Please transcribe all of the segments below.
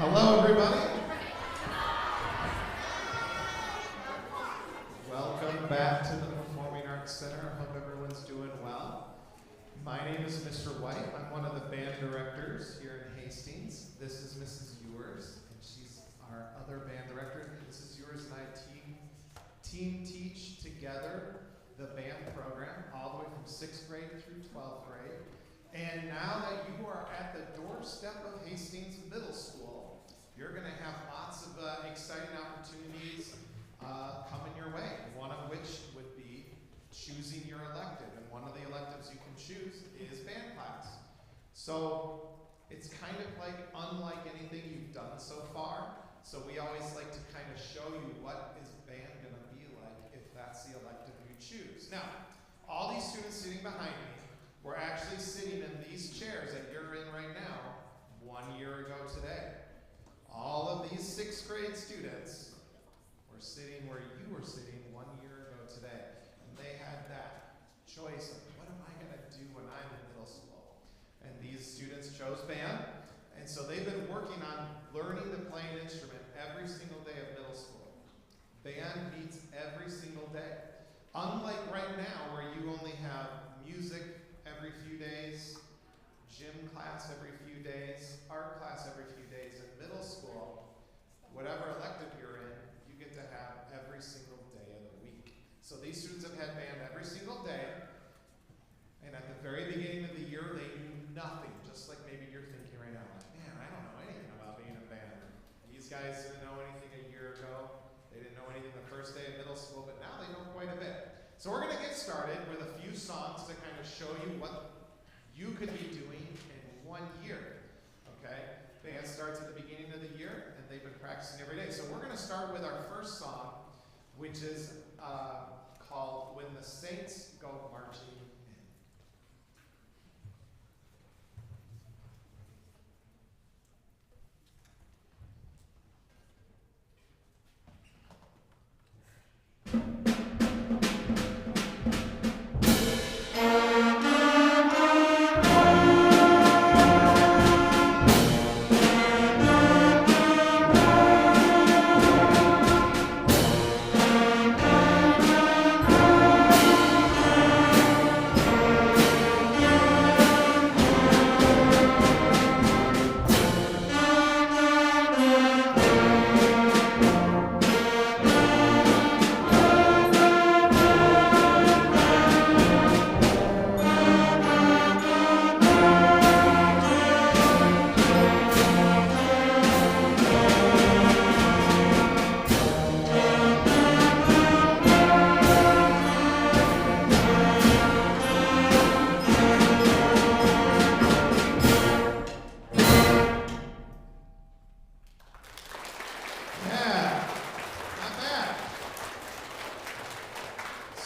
Hello, everybody. Welcome back to the Performing Arts Center. I hope everyone's doing well. My name is Mr. White. I'm one of the band directors here in Hastings. This is Mrs. Ewers, and she's our other band director. Mrs. Ewers and I team teach together the band program all the way from 6th grade through 12th grade. And now that you are at the doorstep of Hastings Middle School, you're going to have lots of exciting opportunities coming your way, one of which would be choosing your elective. And one of the electives you can choose is band class. So it's kind of like unlike anything you've done so far. So we always like to kind of show you what is band going to be like if that's the elective you choose. Now, all these students sitting behind me were actually sitting in these chairs that you're in right now 1 year ago today. All of these 6th grade students were sitting where you were sitting 1 year ago today. And they had that choice of, what am I going to do when I'm in middle school? And these students chose band. And so they've been working on learning to play an instrument every single day of middle school. Band meets every single day. Unlike right now where you only have music every few days, gym class every few days, art class every few days. In middle school, whatever elective you're in, you get to have every single day of the week. So these students have had band every single day, and at the very beginning of the year, they knew nothing, just like maybe you're thinking right now, man, I don't know anything about being in band. These guys didn't know anything a year ago. They didn't know anything the first day of middle school, but now they know quite a bit. So we're going to get started with a few songs to kind of show you what you could be doing in 1 year, okay? Band starts at the beginning of the year, and they've been practicing every day. So we're going to start with our first song, which is called When the Saints Go Marching In.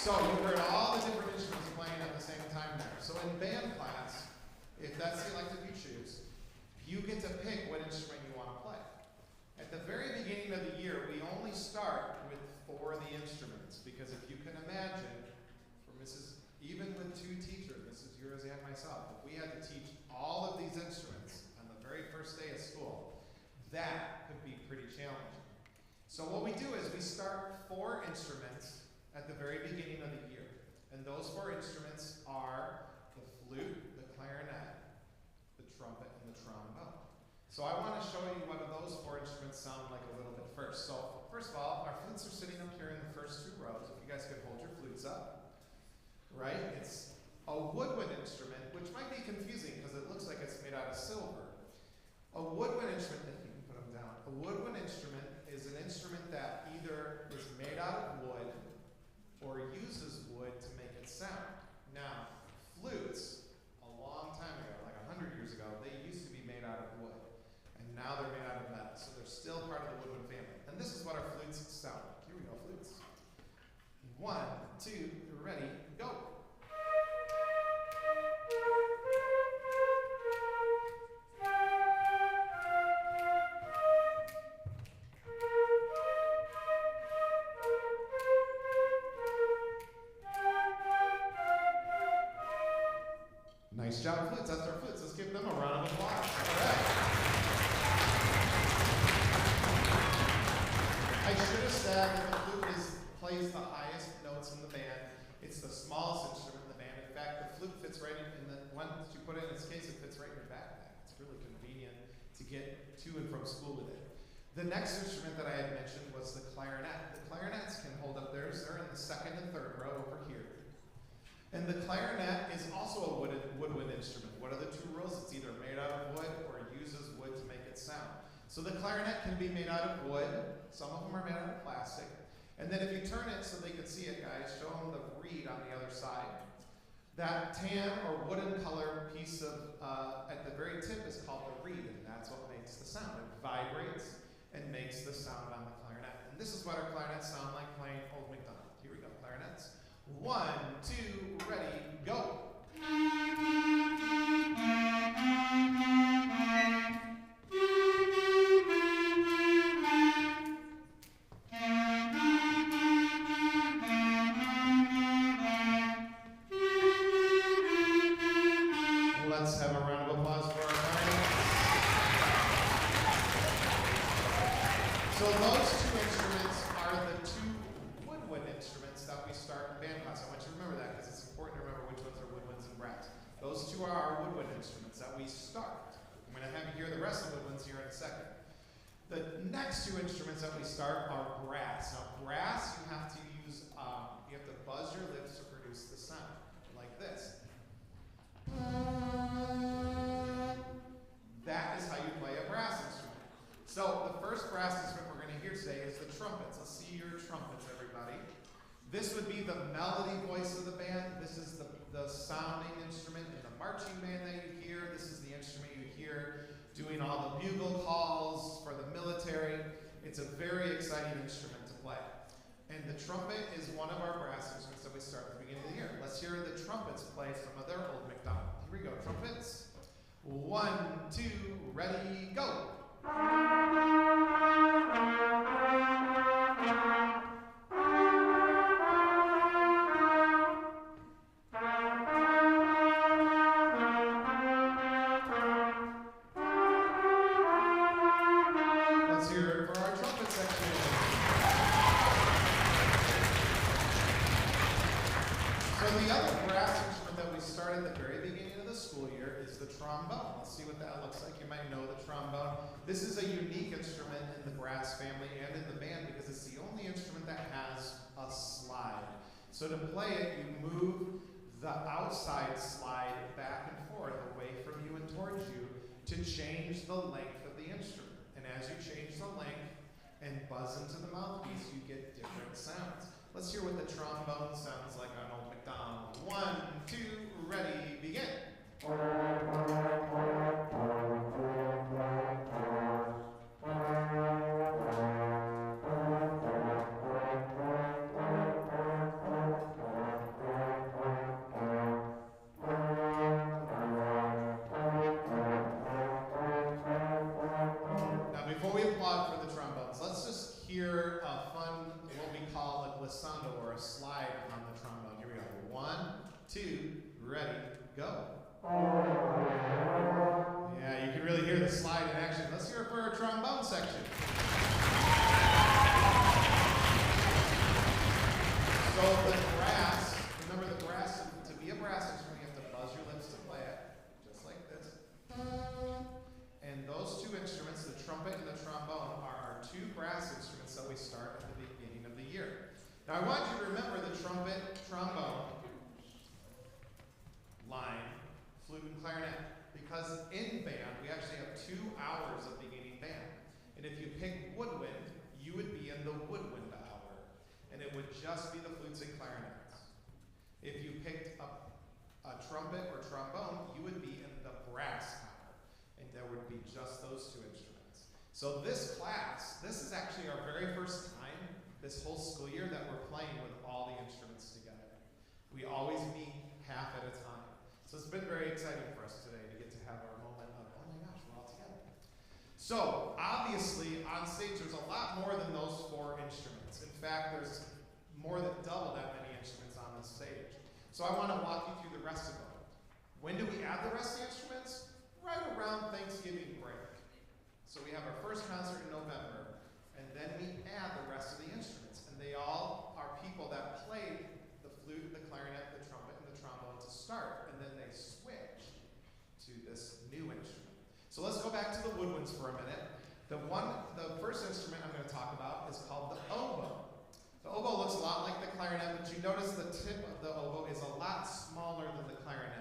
So you heard all the different instruments playing at the same time there. So in band class, if that's the elective you choose, you get to pick what instrument you want to play. At the very beginning of the year, we only start with 4 of the instruments, because if you can imagine, even with 2 teachers, Mrs. Ewers and myself, if we had to teach all of these instruments on the very first day of school, that could be pretty challenging. So what we do is we start 4 instruments at the very beginning of the year. And those 4 instruments are the flute, the clarinet, the trumpet, and the trombone. So I want to show you what those 4 instruments sound like a little bit first. So first of all, our flutes are sitting up here in the first 2 rows. If you guys could hold your flutes up. Right? It's a woodwind instrument, which might be confusing because it looks like it's made out of silver. A woodwind instrument, if you can put them down, a woodwind instrument is an instrument that either is made out of wood or uses wood to make it sound. Now, flutes, a long time ago, like 100 years ago, they used to be made out of wood. And now they're made out of metal. So they're still part of the woodwind family. And this is what our flutes sound like. Here we go, flutes. 1, 2, ready, go. Nice job, flutes. That's our flutes. Let's give them a round of applause. All right. I should have said that the flute plays the highest notes in the band. It's the smallest instrument in the band. In fact, the flute fits right in the once you put it in its case, it fits right in your backpack. It's really convenient to get to and from school with it. The next instrument that I had mentioned was the clarinet. The clarinets can hold up theirs. They're in the second and third row over here. And the clarinet is also a woodwind instrument. What are the two rules? It's either made out of wood or uses wood to make it sound. So the clarinet can be made out of wood. Some of them are made out of plastic. And then if you turn it so they can see it, guys, show them the reed on the other side. That tan or wooden color piece of, at the very tip is called the reed, and that's what makes the sound. It vibrates and makes the sound on the clarinet. And this is what our clarinets sound like playing Old MacDonald. Here we go, clarinets. 1, 2, ready, go. Let's have a round of applause for our clarinets. So those two instruments are the two woodwind instruments that we start in band class. I want you to remember that because it's important to remember which ones are woodwinds and brass. Those two are our woodwind instruments that we start. I'm going to have you hear the rest of the woodwinds here in a second. The next two instruments that we start are brass. Now brass, you have to use, you have to buzz your lips to produce the sound, like this. That is how you play a brass instrument. So the first brass instrument we're going to hear today is the trumpets. Let's see your trumpets, everybody. This would be the melody voice of the band. This is the sounding instrument in the marching band that you hear. This is the instrument you hear doing all the bugle calls for the military. It's a very exciting instrument to play. And the trumpet is one of our brass instruments that we start at the beginning of the year. Let's hear the trumpets play some of their Old MacDonald. Here we go, trumpets. 1, 2, ready, go. Let's hear it for our trumpet section. So the other brass instrument that we start at the very beginning of the school year is the trombone. Let's see what that looks like. You might know the trombone. This is a unique instrument in the brass family and in the band because it's the only instrument that has a slide. So to play it, you move the outside slide back and forth away from you and towards you to change the length of the instrument. And as you change the length and buzz into the mouthpiece, you get different sounds. Let's hear what the trombone sounds like on Old MacDonald. 1, 2, ready, begin. Now before we applaud for the trombones, let's just hear a fun, what we call a glissando or a slide on the trombone. Here we go. 1, 2, ready, go. Yeah, you can really hear the slide in action. Let's hear it for our trombone section. So the brass, remember the brass, to be a brass instrument, you have to buzz your lips to play it, just like this. And those two instruments, the trumpet and the trombone, are our two brass instruments that we start at the beginning of the year. Now I want you to remember the trumpet, trombone, line, flute, and clarinet. Because in band, we actually have 2 hours of beginning band. And if you pick woodwind, you would be in the woodwind hour. And it would just be the flutes and clarinets. If you picked a trumpet or trombone, you would be in the brass hour. And there would be just those 2 instruments. So this class, this is actually our very first time this whole school year that we're playing with all the instruments together. We always meet half at a time. So it's been very exciting for us today to get to have our moment of, oh my gosh, we're all together. So obviously on stage there's a lot more than those 4 instruments. In fact, there's more than double that many instruments on the stage. So I want to walk you through the rest of them. When do we add the rest of the instruments? Right around Thanksgiving break. So we have our first concert in November, And then we add the rest of the instruments. And they all are people that played the flute, the clarinet, the trumpet, and the trombone to start. And then they switch to this new instrument. So let's go back to the woodwinds for a minute. The first instrument I'm going to talk about is called the oboe. The oboe looks a lot like the clarinet, but you notice the tip of the oboe is a lot smaller than the clarinet.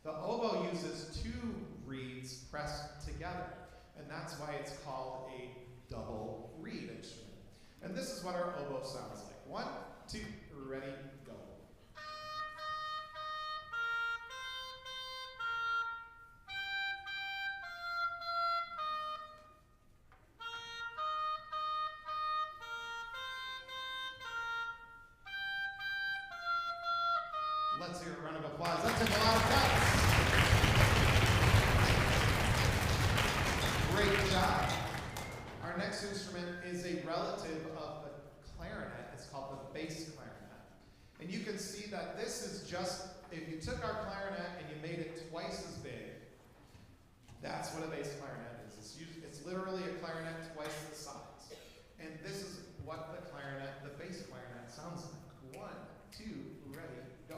The oboe uses 2 reeds pressed together, and that's why it's called a double reed instrument. And this is what our oboe sounds like. 1, 2, ready, go. Let's hear a round of applause. That took a lot of guts. Great job. Our next instrument is a relative of the clarinet. It's called the bass clarinet. And you can see that this is just, if you took our clarinet and you made it twice as big, that's what a bass clarinet is. It's literally a clarinet twice the size. And this is what the bass clarinet sounds like. 1, 2, ready, go.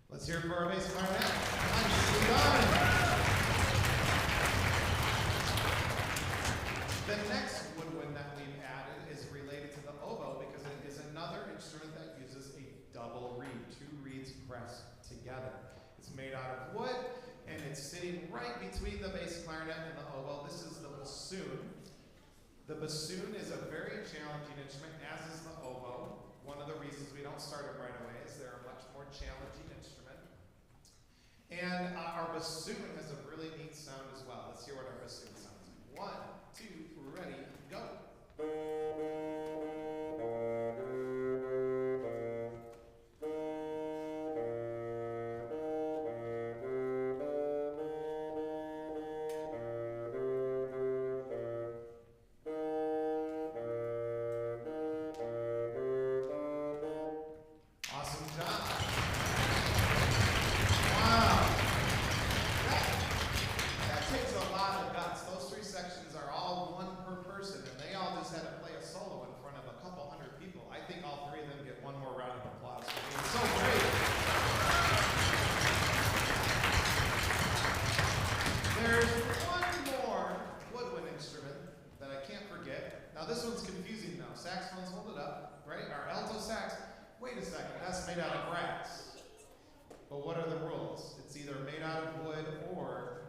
Let's hear it for our bass clarinet. Nicely done. The next woodwind that we've added is related to the oboe because it is another instrument that uses a double reed, 2 reeds pressed together. It's made out of wood, and it's sitting right between the bass clarinet and the oboe. This is the bassoon. The bassoon is a very challenging instrument, as is the oboe. One of the reasons we don't start it right away is they're a much more challenging instrument. And our bassoon has a really neat sound as well. Let's hear what our bassoon sounds like. 1, 2, ready, go. Awesome job. Wow. That takes a lot of guts. Those 3 sections are all 1 per person, and they all just had to play a solo in front of a couple hundred people. I think all 3 of them get 1 more round of applause for being so great. There's 1 more woodwind instrument that I can't forget. Now this one's confusing now. Saxophones, hold it up, right? Our alto sax. Wait a second, that's made out of brass. But what are the rules? It's either made out of wood or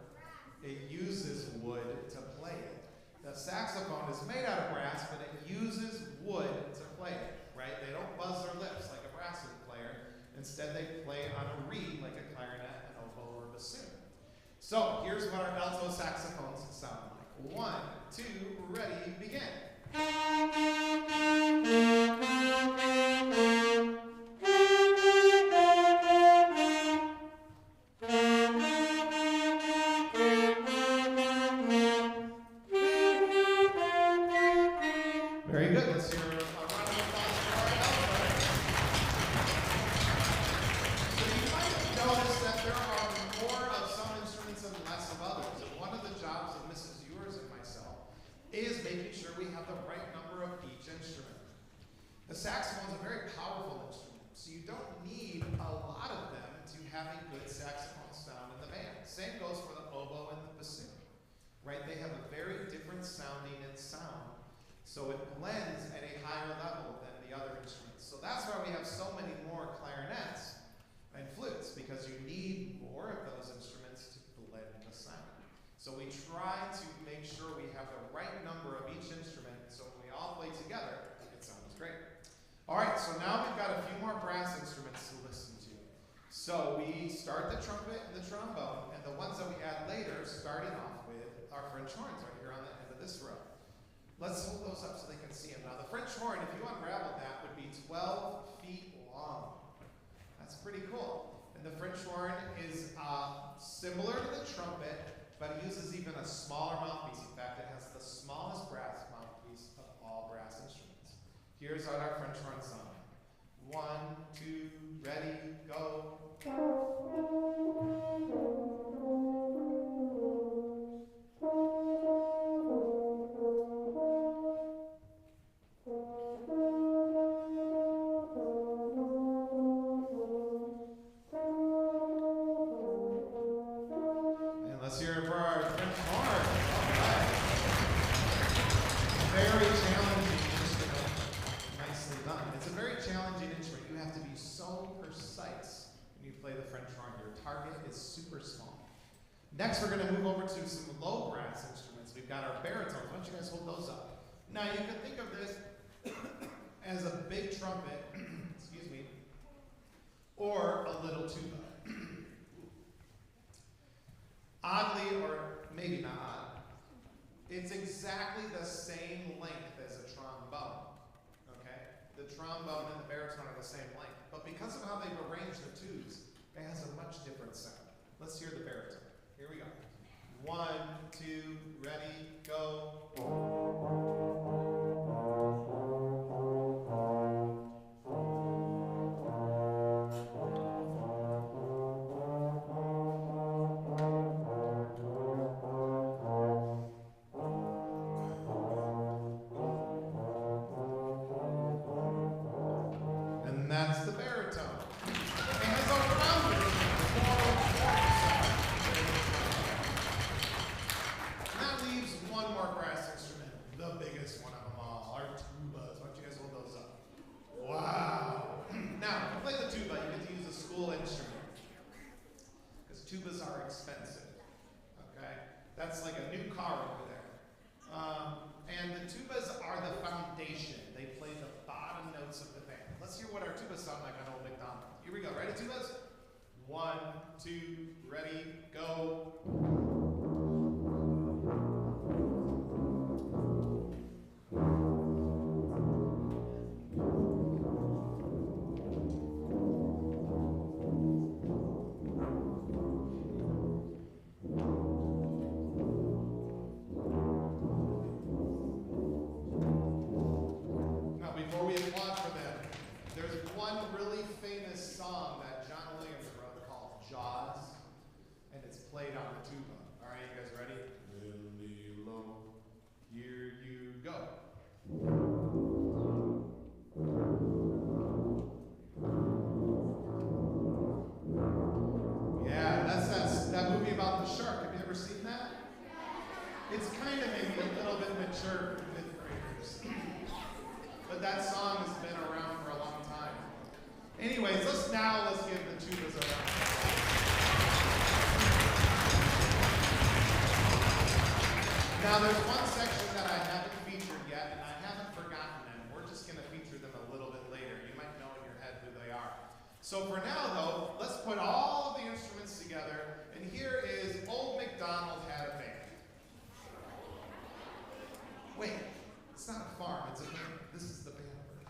it uses wood to play it. The saxophone is made out of brass, but it uses wood to play it, right? They don't buzz their lips like a brass player. Instead, they play on a reed like a clarinet, an oboe, or a bassoon. So here's what our alto saxophones sound like. 1, 2, ready, begin. Very good. Let's hear a round of applause for our alto. So you might have noticed that there are more of some instruments and less of others. And one of the jobs of Mrs. Ewers and myself is making sure we have the right number of each instrument. The saxophone is a very powerful instrument, so you don't need a lot of them to have a good saxophone sound in the band. Same goes for the oboe and the bassoon, right? They have a very different sounding and sound, so it blends at a higher level than the other instruments. So that's why we have so many more clarinets and flutes, because you need more of those instruments to blend the sound. So we try to make sure we have the right number of each instrument, so when we all play together, it sounds great. All right, so now we've got a few more brass instruments to listen to. So we start the trumpet and the trombone, and the ones that we add later, starting off with our French horns right here on the end of this row. Let's hold those up so they can see them. Now the French horn, if you unravel that, would be 12 feet long. That's pretty cool. And the French horn is similar to the trumpet, but it uses Here's our French horn song. 1, 2, ready, go. And let's hear it for our French horn. All right. Very challenging instrument. Nicely done. It's a very challenging instrument. You have to be so precise when you play the French horn. Your target is super small. Next, we're going to move over to some low brass instruments. We've got our baritones. Why don't you guys hold those up? Now, you can think of this as a big trumpet, excuse me, or a little tuba. Oddly, or maybe not odd, it's exactly the same length as a trombone, okay? The trombone and the baritone are the same length, but because of how they've arranged the tubes, it has a much different sound. Let's hear the baritone. Here we go. 1, 2, ready, go. And that's the baritone. It has a rounded 4/4 sound. And that leaves one more brass instrument, the biggest one of them all, our tubas. Why don't you guys hold those up? Wow. Now, to play the tuba, you get to use a school instrument. Because tubas are expensive, okay? That's like a new car over there. And the tubas are the foundation. They play the bottom notes of the band. Let's hear what our tubas sound like on Old MacDonald. Here we go. Ready, tubas? 1, 2, ready, go. Now, before we applaud for them, there's one really famous song that John Williams wrote called Jaws, and it's played on the tuba. All right, you guys ready? Really low. Here you go. Yeah, that's that movie about the shark. Have you ever seen that? It's kind of maybe a little bit mature for fifth graders. But that song has been around for a long time. Anyways, let's give the tubas a round. Now there's one section that I haven't featured yet, and I haven't forgotten them. We're just going to feature them a little bit later. You might know in your head who they are. So for now, though, let's put all of the instruments together, and here is Old MacDonald Had a Band. Wait, it's not a farm, it's a band. This is the band version.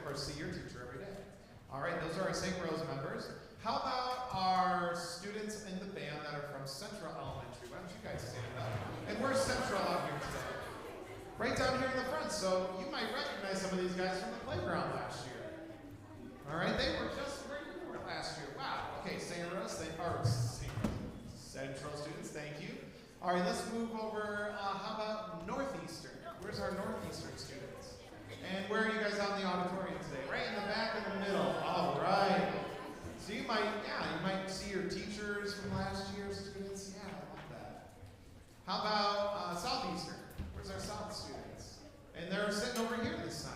course, see your teacher every day. All right, those are our St. Rose members. How about our students in the band that are from Central Elementary? Why don't you guys stand up? And we're Central out here today. Right down here in the front, so you might recognize some of these guys from the playground last year. All right, they were just where you were last year. Wow. Okay, St. Rose, Central students, thank you. All right, let's move over. How about Northeastern? Where's our Northeastern students? And where are you guys out in the auditorium today? Right in the back in the middle. All right. So you might see your teachers from last year's students. Yeah, I love that. How about Southeastern? Where's our South students? And they're sitting over here this time.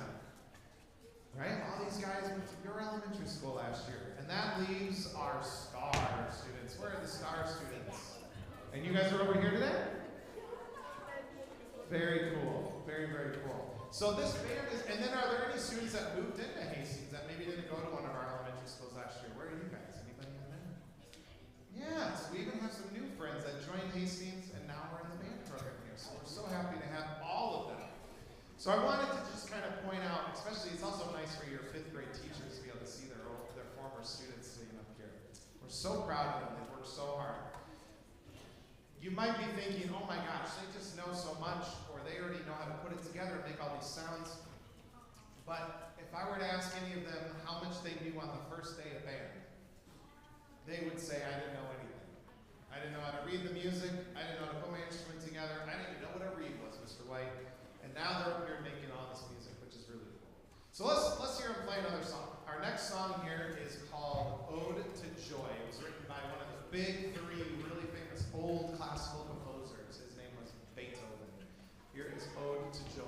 Right? All these guys went to your elementary school last year. And that leaves our STAR students. Where are the STAR students? And you guys are over here today? Very cool. Very, very cool. So this band is, and then are there any students that moved into Hastings that maybe didn't go to one of our elementary schools last year? Where are you guys? Anybody in there? Yes, we even have some new friends that joined Hastings and now we're in the band program here. So we're so happy to have all of them. So I wanted to just kind of point out, especially it's also nice for your 5th grade teachers to be able to see their former students sitting up here. We're so proud of them. They worked so hard. You might be thinking, oh my gosh, they just know so much, or they already know how to put it together and make all these sounds. But if I were to ask any of them how much they knew on the first day of band, they would say, I didn't know anything. I didn't know how to read the music. I didn't know how to put my instrument together. I didn't even know what a reed was, Mr. White. And now they're up here making all this music, which is really cool. So let's hear them play another song. Our next song here is called Ode to Joy. It was written by one of the big 3 really famous old classical composers. His name was Beethoven. Here is Ode to Joy.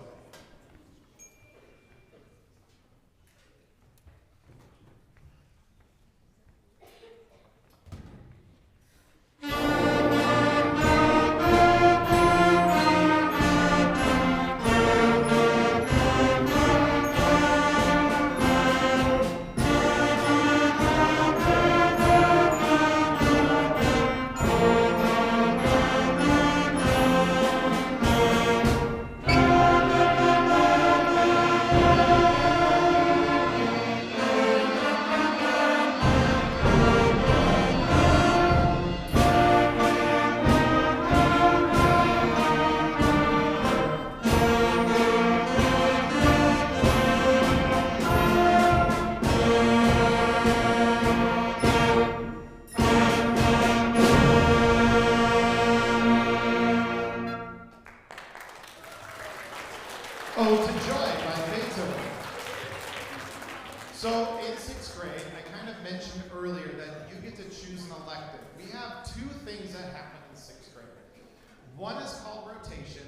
Ode to Joy by Beethoven. So in 6th grade, I kind of mentioned earlier that you get to choose an elective. We have 2 things that happen in 6th grade. One is called rotation,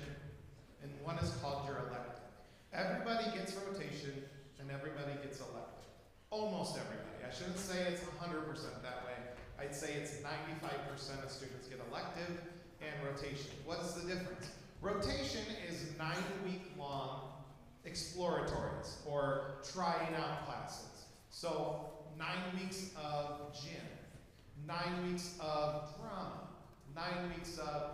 and one is called your elective. Everybody gets rotation, and everybody gets elective. Almost everybody. I shouldn't say it's 100% that way. I'd say it's 95% of students get elective and rotation. What's the difference? Rotation is 9-week-long exploratories, or trying out classes. So 9 weeks of gym, 9 weeks of drama, 9 weeks of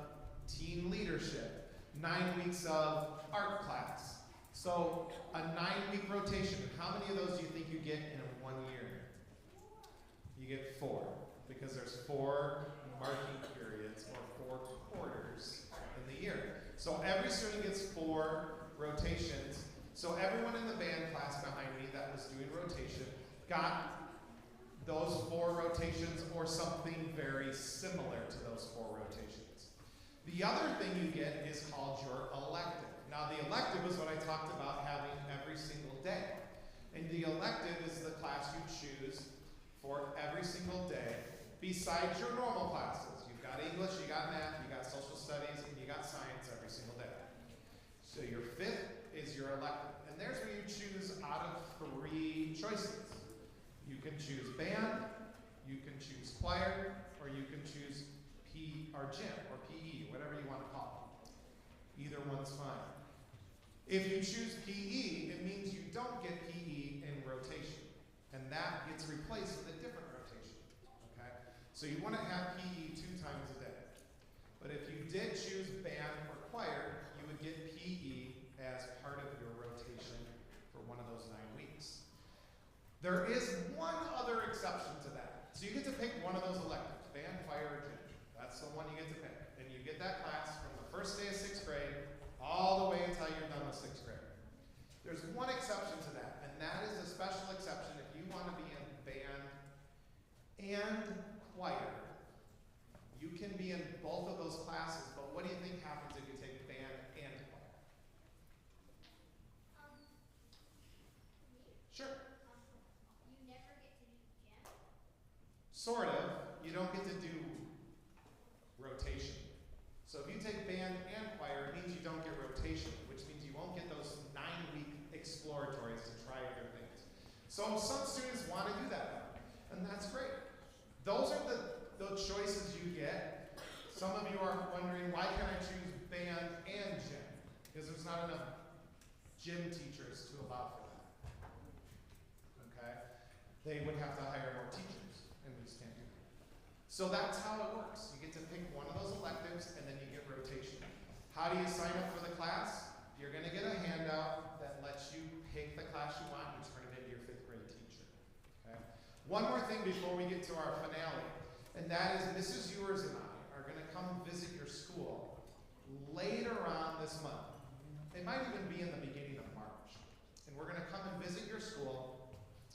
teen leadership, 9 weeks of art class. So a 9-week rotation, how many of those do you think you get in 1 year? You get 4, because there's 4 marking periods, or 4 quarters in the year. So every student gets 4 rotations. So everyone in the band class behind me that was doing rotation got those 4 rotations or something very similar to those 4 rotations. The other thing you get is called your elective. Now the elective is what I talked about having every single day. And the elective is the class you choose for every single day besides your normal classes. You've got English, you got math, you got social studies, and you got science every single day. So your 5th is your elective. And there's where you choose out of 3 choices. You can choose band, you can choose choir, or you can choose gym or PE, whatever you want to call it. Either one's fine. If you choose PE, it means you don't get PE in rotation. And that gets replaced with a different rotation. Okay? So you want to have PE 2 times a day. But if you did choose band or choir, you would get PE as part of your rotation for one of those 9 weeks. There is one other exception to that. So you get to pick one of those electives, band, fire, or gym. That's the one you get to pick. And you get that class from the first day of 6th grade all the way until you're done with 6th grade. There's one exception to that, and that is a special exception if you want to be in band and choir. You can be in both of those classes, but what do you think happens if you take band and choir? Sure. You never get to do gym? Sort of. You don't get to do rotation. So if you take band and choir, it means you don't get rotation, which means you won't get those 9-week exploratories to try other things. So some students want to do that, and that's great. Those are the choices you get. Some of you are wondering, why can't I choose band and gym? Because there's not enough gym teachers to allow for that. Okay? They would have to hire more teachers, and we just can't do that. So that's how it works. You get to pick one of those electives, and then you get rotation. How do you sign up for the class? You're going to get a handout that lets you pick the class you want and turn it into your 5th grade teacher. Okay? One more thing before we get to our finale, and that is Mrs. Ewers and I are going to come visit your school later on this month. It might even be in the beginning of March. And we're going to come and visit your school,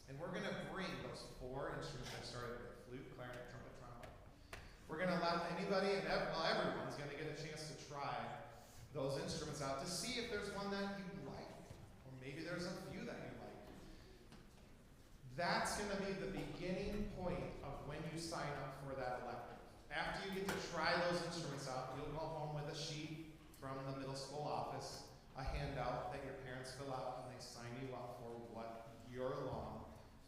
and we're going to bring those 4 instruments I started with: flute, clarinet, trumpet, trombone. We're going to allow anybody, and everyone's going to get a chance to try those instruments out to see if there's one that you like, or maybe there's a few that you like. That's going to be the beginning point of when you sign up for that elective. After you get to try those instruments out, you'll go home with a sheet from the middle school office, a handout that your parents fill out, and they sign you up for what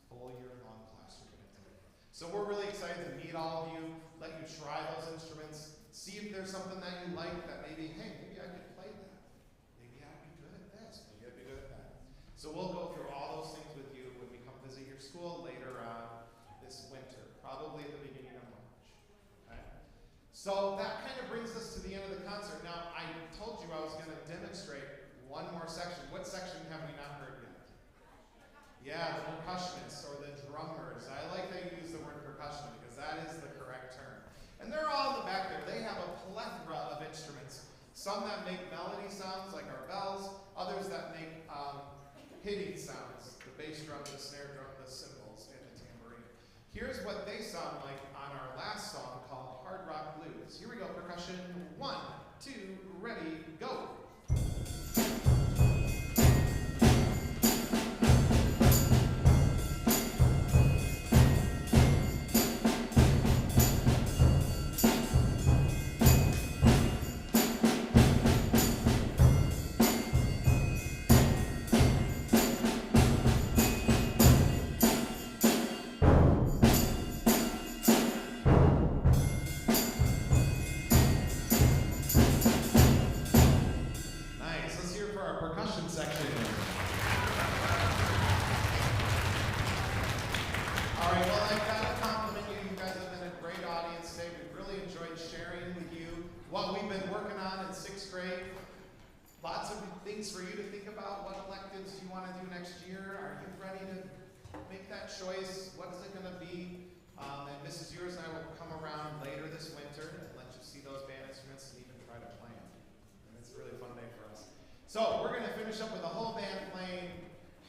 full year-long class you're going to take. So we're really excited to meet all of you, let you try those instruments, see if there's something that you like that maybe, hey, maybe I could play that. Maybe I'd be good at this. Maybe I'd be good at that. So we'll go through all those things with you when we come visit your school later on this winter, probably at the beginning of March. Okay? So that kind of brings us to the end of the concert. Now, I told you I was going to demonstrate one more section. What section have we not heard yet? Yeah, the percussionists or the drummers. I like that you use the word percussion because that is the correct term. And they're all in the back there. They have a plethora of instruments. Some that make melody sounds like our bells, others that make hitting sounds, the bass drum, the snare drum, the cymbals, and the tambourine. Here's what they sound like on our last song called Hard Rock Blues. Here we go, percussion. 1, 2, ready, go. For you to think about what electives you want to do next year. Are you ready to make that choice? What is it going to be? And Mrs. Ewers and I will come around later this winter and let you see those band instruments and even try to play them. And it's a really fun day for us. So we're going to finish up with the whole band playing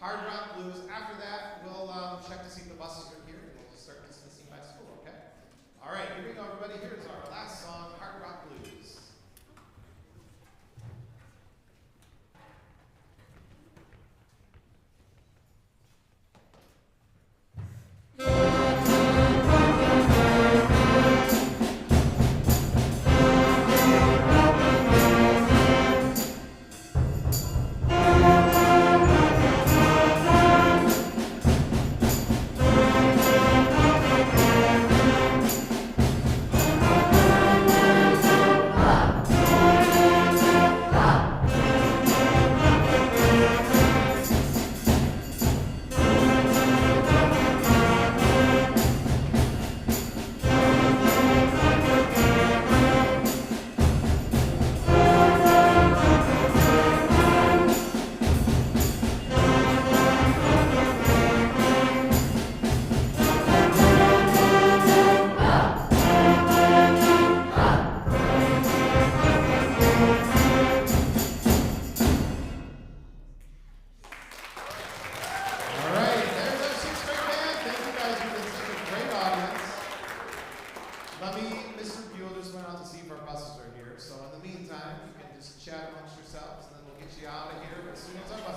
Hard Rock Blues. After that, we'll check to see if the buses are here and we'll start dismissing by school, okay? All right, here we go, everybody. Here's our last song, Hard Rock Blues. get you out of here, but as soon as I'm